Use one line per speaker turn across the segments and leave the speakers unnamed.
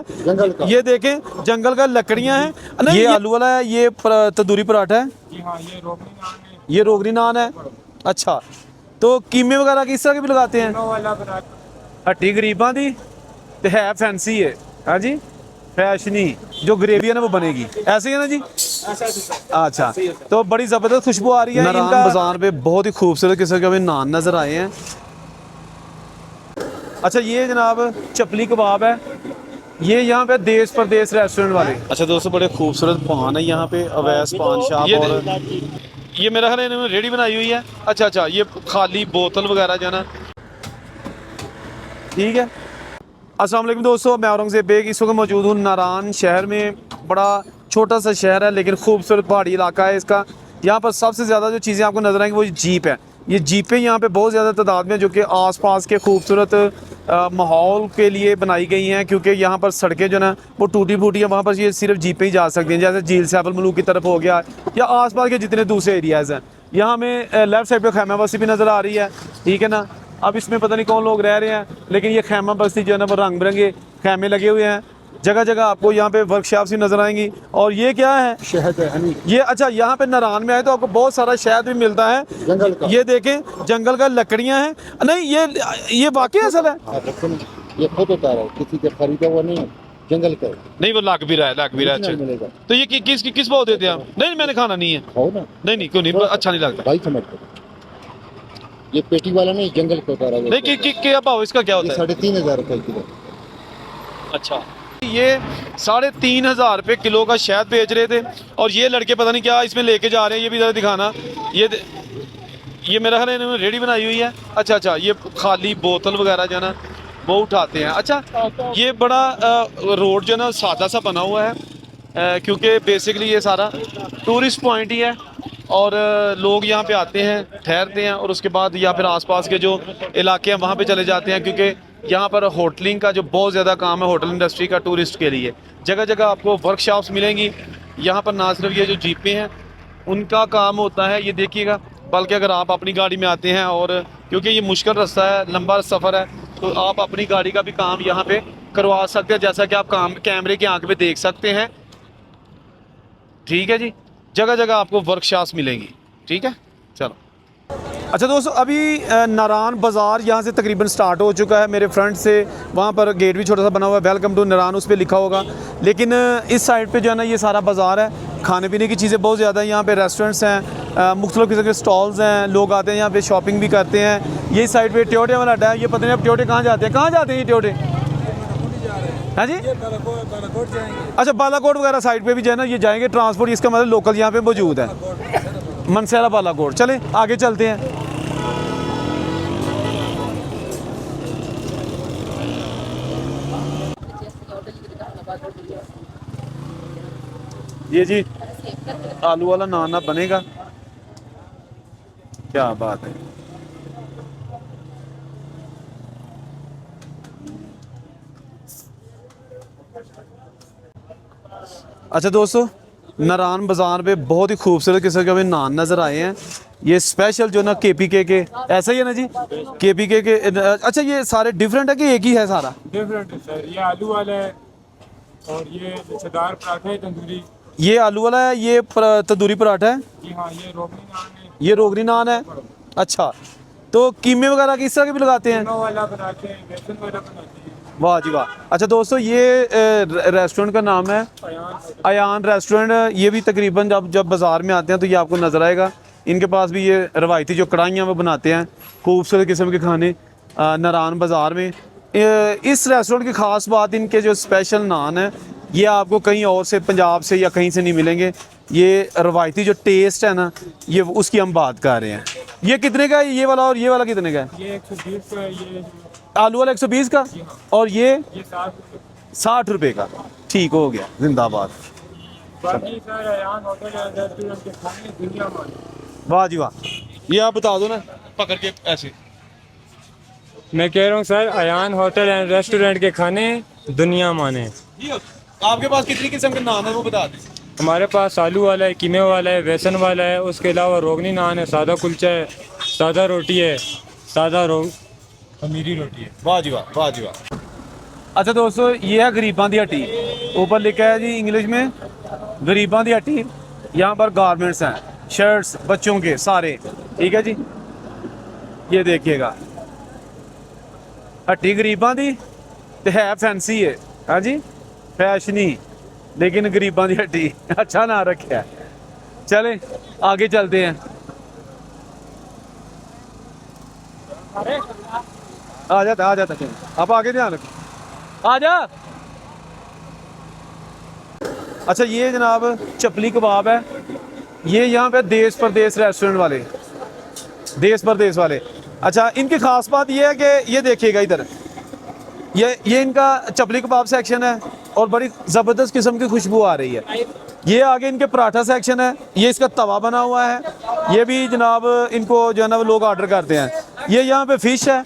जंगल का।
ये देखें जंगल का लकड़ियां हैं। ये आलू वाला है, ये तंदूरी पराठा है
जी हाँ, ये रोगनी नान है।
ये रोगनी नान है। अच्छा, तो कीमे वगैरह किस तरह के भी लगाते हैं?
तीनों वाला पराठा।
हट्टी गरीबां दी ते है फैंसी है। हाँ जी, फैशनी जो ग्रेवी है ना वो बनेगी ऐसे ही है ना जी। अच्छा, तो बड़ी ज़बरदस्त खुशबू आ रही है। इनका बाजार पे बहुत ही खूबसूरत किस्म के हमें नान नज़र आए हैं। अच्छा, ये जनाब चपली कबाब है, ये यहाँ पे देश परदेश रेस्टोरेंट वाले। अच्छा दोस्तों, बड़े खूबसूरत पान है यहाँ पे, अवैस पान शॉप। और ये मेरा ख्याल है इन्होंने रेडी बनाई हुई है। अच्छा अच्छा, ये खाली बोतल वगैरह जो है ना, ठीक है। अस्सलाम वालेकुम दोस्तों, मैं औरंगज़ेब बेग इस वक्त मौजूद हूँ नारान शहर में। बड़ा छोटा सा शहर है लेकिन खूबसूरत पहाड़ी इलाका है इसका। यहाँ पर सबसे ज़्यादा जो चीज़ें आपको नज़र आएंगी वो जीप है। ये जीपें यहाँ पे बहुत ज़्यादा तादाद में, जो कि आसपास के खूबसूरत माहौल के लिए बनाई गई हैं, क्योंकि यहाँ पर सड़कें जो ना वो टूटी फूटी हैं। वहाँ पर ये सिर्फ जीपें ही जा सकती हैं, जैसे झील सैफल मलूक की तरफ हो गया या आसपास के जितने दूसरे एरियाज़ हैं। यहाँ हमें लेफ़्ट साइड पर खैमा बस्ती भी नज़र आ रही है, ठीक है ना। अब इसमें पता नहीं कौन लोग रह रहे हैं, लेकिन ये खैमा बस्ती जो है ना वो रंग बिरंगे खैमे लगे हुए हैं। जगह जगह आपको यहाँ पे वर्कशॉप्स भी नजर आएंगी। और ये क्या है?
शहद है हनी।
ये अच्छा, यहाँ पे नारान में आए तो आपको बहुत सारा शहद भी मिलता है
जंगल का।
ये देखें जंगल का लकड़ियाँ हैं। नहीं, ये वाकई असल है।
ये खुद उतारा है, किसी से खरीदा हुआ नहीं है, जंगल का है।
नहीं, वो लग भी रहा है, लग भी रहा है। अच्छा,
मिलेगा।
तो ये किस भाव देते हैं आप? नहीं, मैंने खाना नहीं है।
खाओ ना।
नहीं, क्यों नहीं, अच्छा नहीं लगता
भाई समझ कर, ये पेटी वाला नहीं, जंगल का उतारा है।
नहीं। क्या भाव इसका क्या होता है?
3,500 रुपए किलो।
अच्छा, ये 3,500 रुपये किलो का शहद बेच रहे थे, और ये लड़के पता नहीं क्या इसमें लेके जा रहे हैं। ये भी ज़रा दिखाना। ये मेरा ख्याल है इन्होंने रेडी बनाई हुई है। अच्छा अच्छा, ये खाली बोतल वगैरह जो है ना वो उठाते हैं। अच्छा, ये बड़ा रोड जो है ना सादा सा बना हुआ है, क्योंकि बेसिकली ये सारा टूरिस्ट पॉइंट ही है, और लोग यहाँ पे आते हैं, ठहरते हैं, और उसके बाद या फिर आसपास के जो इलाके हैं वहाँ पे चले जाते हैं, क्योंकि यहाँ पर होटलिंग का जो बहुत ज़्यादा काम है, होटल इंडस्ट्री का, टूरिस्ट के लिए जगह जगह आपको वर्कशॉप्स मिलेंगी। यहाँ पर ना सिर्फ ये जो जीपें हैं उनका काम होता है, ये देखिएगा, बल्कि अगर आप अपनी गाड़ी में आते हैं, और क्योंकि ये मुश्किल रास्ता है, लंबा सफ़र है, तो आप अपनी गाड़ी का भी काम यहाँ पे करवा सकते हैं, जैसा कि आप काम कैमरे की आंख में देख सकते हैं। ठीक है जी, जगह जगह आपको वर्कशॉप्स मिलेंगी। ठीक है, चलो। अच्छा दोस्तों, अभी नारान बाज़ार यहाँ से तकरीबन स्टार्ट हो चुका है। मेरे फ्रंट से वहाँ पर गेट भी छोटा सा बना हुआ है, वेलकम टू नारान उस पर लिखा होगा। लेकिन इस साइड पे जो है ना ये सारा बाज़ार है, खाने पीने की चीज़ें बहुत ज़्यादा हैं। यहाँ पे रेस्टोरेंट्स हैं, मुख्तलिफ़ किस्म के स्टॉल्स हैं, लोग आते हैं यहाँ पे शॉपिंग भी करते हैं। ये साइड पे ट्योटे वाला अड्डा है। ये पता नहीं अब ट्योटे कहाँ जाते हैं ये ट्योटे? हाँ जी, अच्छा, बालाकोट वगैरह साइड पे भी जो है ना ये जाएंगे। ट्रांसपोर्ट इसका मतलब लोकल यहाँ पे मौजूद है, मनसेरा बालाकोट। चले आगे चलते हैं। ये जी आलू वाला नान अब बनेगा, क्या बात है। अच्छा दोस्तों, नारान बाज़ार पे बहुत ही खूबसूरत किस्म के हमें नान नज़र आए हैं। ये स्पेशल जो ना KPK के, ऐसा ही है ना जी, KPK के। अच्छा, ये सारे डिफरेंट है कि एक ही है सारा?
डिफरेंट है सर, ये आलू वाला है और ये लच्छेदार पराठा है तंदूरी।
ये आलू वाला है, ये तंदूरी पराठा है।
जी हाँ, ये रोगनी नान है।
ये रोगनी नान है। अच्छा, तो कीमे वगैरह किस तरह के भी लगाते हैं?
तीनों वाला बनाते हैं, बेसन वाला बनाते हैं।
वाह जी वाह। अच्छा दोस्तों, ये रेस्टोरेंट का नाम है अयान रेस्टोरेंट। ये भी तकरीबन जब बाज़ार में आते हैं तो ये आपको नज़र आएगा। इनके पास भी ये रवायती जो कढ़ाइयाँ वो बनाते हैं, खूबसूरत किस्म के खाने नारान बाज़ार में। इस रेस्टोरेंट की ख़ास बात, इनके जो स्पेशल नान है ये आपको कहीं और से, पंजाब से या कहीं से नहीं मिलेंगे। ये रवायती जो टेस्ट है ना, ये उसकी हम बात कर रहे हैं। ये कितने का है ये वाला, और ये वाला कितने का है?
ये 120 का है, ये
आलू वाला 120 का, और ये
60
रुपये का। ठीक हो गया, जिंदाबाद।
बाकी sir Ayaan hotel and restaurant के खाने दुनिया में।
वाह जी वाह। ये आप बता दो ना पकड़ के ऐसे।
मैं कह रहा हूँ sir, Ayaan hotel and restaurant के खाने दुनिया माने।
आपके पास कितनी किस्म के नान है वो बता दें।
हमारे पास आलू वाला है, कीमे वाला है, बेसन वाला है, उसके अलावा रोगनी नान है, सादा कुलचा है, सादा रोटी है, खमीरी रोटी है।
वाह जी वाह, वाह जी वाह। अच्छा दोस्तों, ये है गरीबां दी हट्टी। ऊपर लिखा है जी इंग्लिश में गरीबां दी हट्टी। यहाँ पर गारमेंट्स हैं, शर्ट्स बच्चों के सारे, ठीक है जी। ये देखिएगा, हट्टी गरीबां दी ते है फैंसी है, हाँ जी, फैशनी, लेकिन गरीबां दी हट्टी। अच्छा ना रखा है। चले आगे चलते हैं। आ जाता आप आगे ध्यान रखो, आ जा। अच्छा ये जनाब चपली कबाब है। ये यहाँ पे देश परदेश रेस्टोरेंट वाले, देश परदेश वाले। अच्छा इनकी खास बात ये है कि ये देखिएगा इधर, ये इनका चपली कबाब सेक्शन है और बड़ी ज़बरदस्त किस्म की खुशबू आ रही है। ये आगे इनके पराठा सेक्शन है। ये इसका तवा बना हुआ है। ये भी जनाब इनको जो है ना लोग ऑर्डर करते हैं। ये यहाँ पे फ़िश है,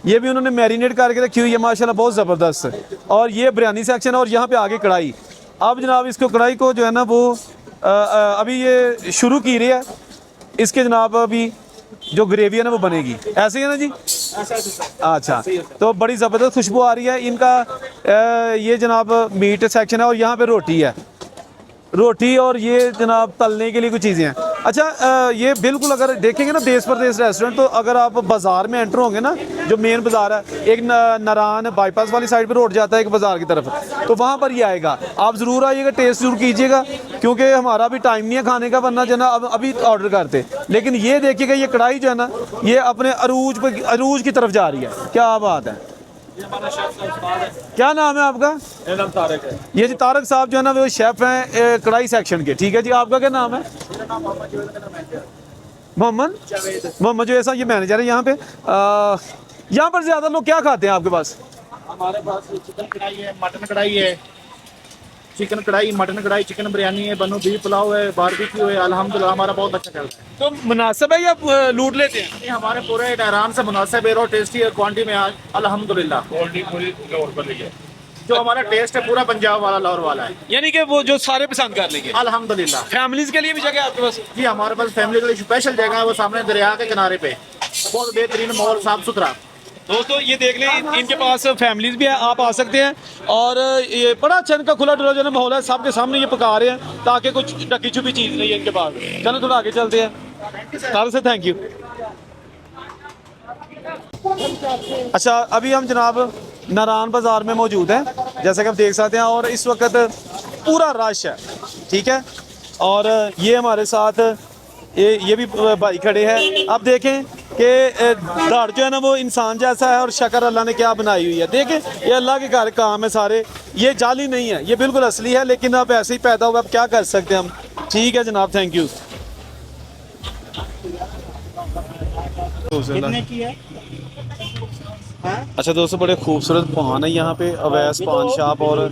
ये भी उन्होंने मैरिनेट करके रखी हुई है माशाल्लाह, बहुत ज़बरदस्त। और ये बिरयानी सेक्शन है और यहाँ पे आगे कढ़ाई। अब जनाब इसको कढ़ाई को जो है ना वो अभी ये शुरू की रही है। इसके जनाब अभी जो ग्रेवी है ना वो बनेगी, ऐसे ही है ना जी। अच्छा तो बड़ी ज़बरदस्त खुशबू आ रही है इनका। ये जनाब मीट सेक्शन है और यहाँ पे रोटी है, रोटी और ये जनाब तलने के लिए कुछ चीज़ें हैं। अच्छा ये बिल्कुल अगर देखेंगे ना देश परदेश रेस्टोरेंट, तो अगर आप बाज़ार में एंटर होंगे ना, जो मेन बाज़ार है, एक नारान बाईपास वाली साइड पे रोड जाता है एक बाज़ार की तरफ, तो वहाँ पर ये आएगा। आप ज़रूर आइएगा, टेस्ट ज़रूर कीजिएगा, क्योंकि हमारा अभी टाइम नहीं है खाने का, वरना जो है ना अभी ऑर्डर करते। लेकिन ये देखिएगा, ये कढ़ाई जो है ना ये अपने अरूज की तरफ जा रही है। क्या बात है। क्या नाम है आपका?
मेरा नाम तारक है।
ये जी तारक साहब जो है ना वो शेफ हैं कढ़ाई सेक्शन के, ठीक है जी। आपका क्या नाम है? मोहम्मद जो ऐसा, ये मैनेजर है यहाँ पे। यहाँ पर ज़्यादा लोग क्या खाते हैं आपके पास?
हमारे पास चिकन कढ़ाई है, मटन कढ़ाई है, चिकन कढ़ाई, मटन कढ़ाई, चिकन बिरयानी है, बनो बीफ पुलाव है, बारबेक्यू है। अल्हम्दुलिल्लाह हमारा बहुत अच्छा चलता है।
तो मुनासिब है या लूट लेते हैं?
ये हमारे पूरे आराम से मुनासिब है और टेस्टी है, क्वांटिटी में अल्हम्दुलिल्लाह। जो हमारा टेस्ट है पूरा पंजाब वाला, लाहौर वाला है,
यानी कि वो जो सारे पसंद कर लेंगे।
अल्हम्दुलिल्लाह।
फैमिलीज के लिए भी जगह है आपके पास?
जी हमारे पास फैमिली के लिए स्पेशल जगह है, वो सामने दरिया के किनारे पे, बहुत बेहतरीन माहौल, साफ सुथरा।
दोस्तों ये देख लें, इनके पास फैमिलीज भी है, आप आ सकते हैं। और ये बड़ा अच्छा इनका खुला डुला जो है माहौल है, सबके सामने ये पका रहे हैं, ताकि कुछ ढकी छुपी चीज़ नहीं है इनके पास। चलो थोड़ा आगे चलते हैं। सारे से थैंक यू। अच्छा अभी हम जनाब नारान बाज़ार में मौजूद हैं, जैसा कि आप देख सकते हैं, और इस वक्त पूरा रश है, ठीक है। और ये हमारे साथ ये भी भाई खड़े हैं। अब देखें कि दाढ़ जो है ना वो इंसान जैसा है और शक्ल अल्लाह ने क्या बनाई हुई है। देखें ये अल्लाह के घर काम है सारे, ये जाली नहीं है, ये बिल्कुल असली है, लेकिन अब ऐसे ही पैदा हुआ, अब क्या कर सकते हैं हम। ठीक है जनाब, थैंक यू।
कितने की है?
अच्छा दोस्तों, बड़े खूबसूरत पान है यहाँ पे, अवैस पान शॉप। और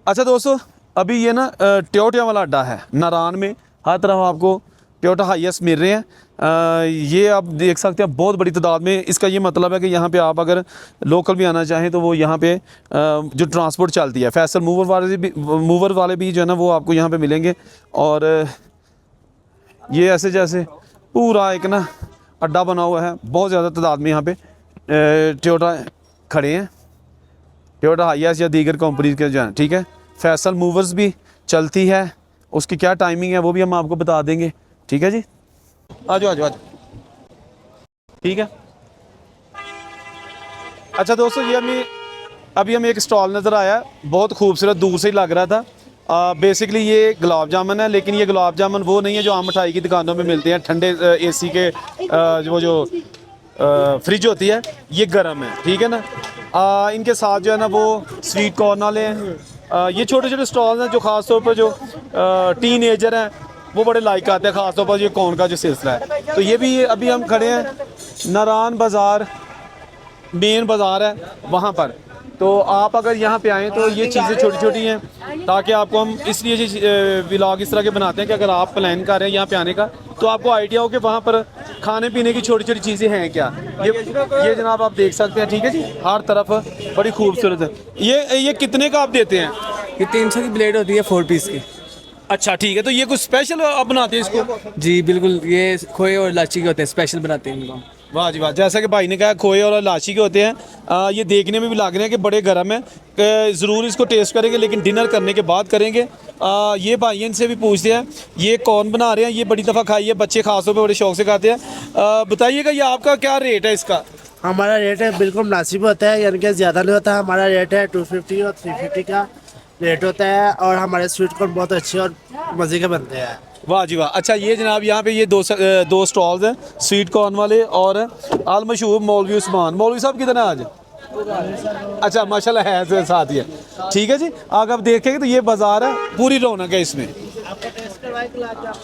अच्छा दोस्तों, अभी ये ना टोयोटा वाला अड्डा है नारान में, हर तरफ आपको टोयोटा हाईएस्ट मिल रहे हैं। ये आप देख सकते हैं बहुत बड़ी तादाद में। इसका ये मतलब है कि यहाँ पे आप अगर लोकल भी आना चाहें तो वो यहाँ पे जो ट्रांसपोर्ट चलती है, फैसल मूवर वाले भी जो है ना वो आपको यहाँ पे मिलेंगे। और ये ऐसे जैसे पूरा एक ना अड्डा बना हुआ है, बहुत ज़्यादा तादाद में यहाँ पे टोयोटा खड़े हैं, टोयोटा हाईएस्ट या दीगर कंपनीज के जो हैं, ठीक है। फैसल मूवर्स भी चलती है, उसकी क्या टाइमिंग है वो भी हम आपको बता देंगे, ठीक है जी। आ जाओ। ठीक है। अच्छा दोस्तों, ये अभी हमें एक स्टॉल नज़र आया, बहुत खूबसूरत, दूर से ही लग रहा था। बेसिकली ये गुलाब जामुन है, लेकिन ये गुलाब जामुन वो नहीं है जो आम मिठाई की दुकानों में मिलते हैं, ठंडे एसी के वो जो फ्रिज होती है, ये गर्म है, ठीक है ना। इनके साथ जो है ना वो स्वीट कॉर्न वाले हैं। ये छोटे छोटे स्टॉल्स हैं जो ख़ास तौर पर जो टीन एजर हैं वो बड़े लाइक आते हैं, ख़ास तौर पर ये कॉर्न का जो सिलसिला है। तो ये भी अभी हम खड़े हैं नारान बाज़ार, मेन बाज़ार है वहाँ पर। तो आप अगर यहाँ पे आएँ तो ये चीज़ें छोटी छोटी हैं, ताकि आपको हम इसलिए व्लॉग इस तरह के बनाते हैं कि अगर आप प्लान कर रहे हैं यहाँ पे आने का तो आपको आइडिया हो कि वहाँ पर खाने पीने की छोटी छोटी चीज़ें हैं क्या। ये जनाब आप देख सकते हैं, ठीक है जी, हर तरफ बड़ी खूबसूरत है। ये कितने का आप देते हैं?
ये 300 की प्लेट होती है 4 पीस की।
अच्छा ठीक है, तो ये कुछ स्पेशल आप बनाते हैं इसको?
जी बिल्कुल, ये खोए और इलायची के होते हैं, स्पेशल बनाते हैं इनको।
वाह जी वाह, जैसा कि भाई ने कहा खोए और इलायची के होते हैं। ये देखने में भी लग रहे हैं कि बड़े गर्म हैं। ज़रूर इसको टेस्ट करेंगे, लेकिन डिनर करने के बाद करेंगे। ये भाई इनसे भी पूछते हैं ये कौन बना रहे हैं। ये बड़ी दफ़ा खाई है, बच्चे खासतौर पे बड़े शौक से खाते हैं। बताइएगा ये आपका क्या रेट है इसका?
हमारा रेट है बिल्कुल मुनासिब होता है, यानी कि ज़्यादा नहीं होता। हमारा रेट है 250 और 350 का रेट होता है, और हमारे स्वीट कॉर्न बहुत अच्छे और मज़े के बनते हैं।
वाह जी वाह। अच्छा ये जनाब यहाँ पे ये दो स्टॉल्स हैं, स्वीट कॉर्न वाले और आल मशहूर मौलवी उस्मान। मौलवी साहब किधर हैं आज? अच्छा माशाल्लाह है साथ ही है। ठीक है जी, आगे आप देखेंगे तो ये बाज़ार है, पूरी रौनक है इसमें।
आपको टेस्ट करवाए गुलाब जामुन?